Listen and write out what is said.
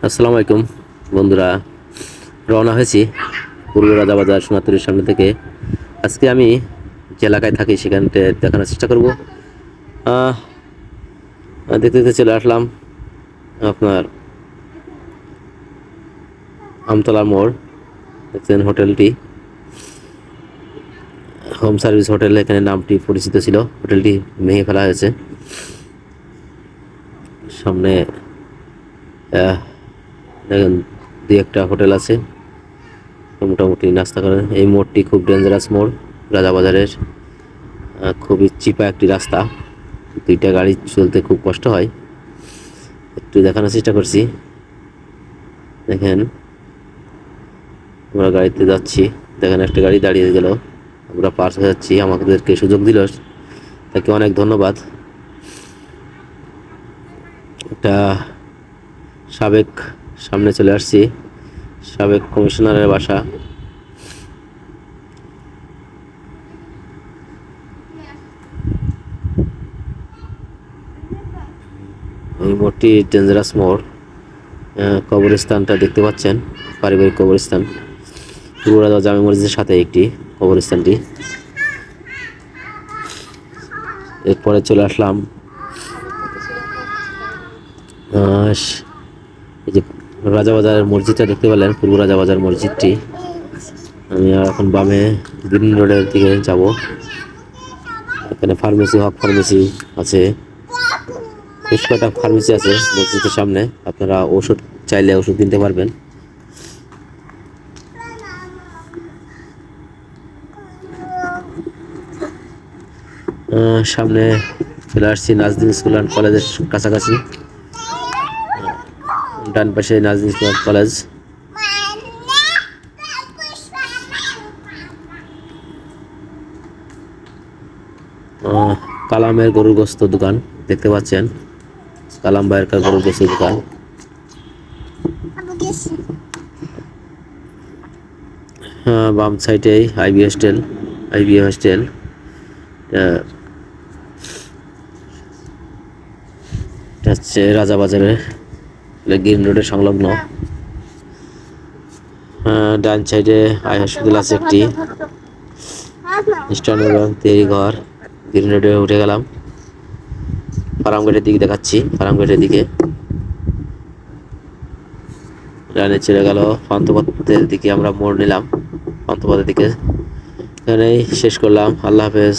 আসসালামু আলাইকুম বন্ধুরা, রওনা হয়েছি পূর্ব রাজাবাজার সোনাতলির সামনে থেকে। আজকে আমি যে এলাকায় থাকি সেখানটা দেখানোর চেষ্টা করব। আহ, দেখতে দেখতে চলে আসলাম আপনার আমতলা মোড়। দেখছেন হোটেলটি হোম সার্ভিস হোটেল, এখানে নামটি পরিচিত ছিল, হোটেলটি ভেঙে ফেলা হয়েছে। সামনে দেখেন দুই একটা হোটেল আছে, মোটামুটি নাস্তা করেন। এই মোড়টি খুব ডেঞ্জারাস মোড় রাজাবাজারের, খুবই চিপা একটি রাস্তা, দুইটা গাড়ি চলতে খুব কষ্ট হয়। একটু দেখানোর চেষ্টা করছি। দেখেন আমরা গাড়িতে যাচ্ছি, দেখেন একটা গাড়ি দাঁড়িয়ে গেল, আমরা পার হয়ে যাচ্ছি। আমাদেরকে সুযোগ দিল, তাকে অনেক ধন্যবাদ। একটা সাবেক সামনে চলে আসছি, সাবেক কমিশনারের বাসা। এই মোড়টি ডেঞ্জারাস মোড়। কবরস্থানটা দেখতে পাচ্ছেন, পারিবারিক কবরস্থান, পুরাদা জামে মসজিদের সাথে একটি কবরস্থানটি। এরপরে চলে আসলাম এই যে রাজাবাজারের মসজিদটা দেখতে পেলেন, পূর্ব রাজাবাজার মসজিদটি। আমি এখন বামে গ্রিন রোডের দিকে যাব। এখানে ফার্মেসি, হক ফার্মেসি আছে, বেশ কয়েকটা ফার্মেসি আছে মসজিদের সামনে। আপনারা ওষুধ চাইলে ওষুধ কিনতে পারবেন। সামনে চলে আসছি নাজদিন স্কুল অ্যান্ড কলেজের কাছাকাছি। ডান পাশে নাজদিন স্কুল অ্যান্ড কলেজ। কালামের গরুর গোস্ত দোকান দেখতে পাচ্ছেন, কালাম ভাইয়ের গরুর গোস্তের দোকান। বাম সাইডে আইবি হোস্টেল। এটা হচ্ছে রাজাবাজারের গ্রিন রোডের সংলগ্ন। ডান সাইডে আই হসপিটাল আছে একটি, ইস্টার্ন তৈরি ঘর। গ্রিন রোডে উঠে গেলাম, ফার্মগেটের দিকে দেখাচ্ছি, ফার্মগেটের দিকে ডানে চলে গেল পান্থপথের দিকে। আমরা মোড় নিলাম পান্থপথের দিকে। এখানেই শেষ করলাম। আল্লাহ হাফেজ।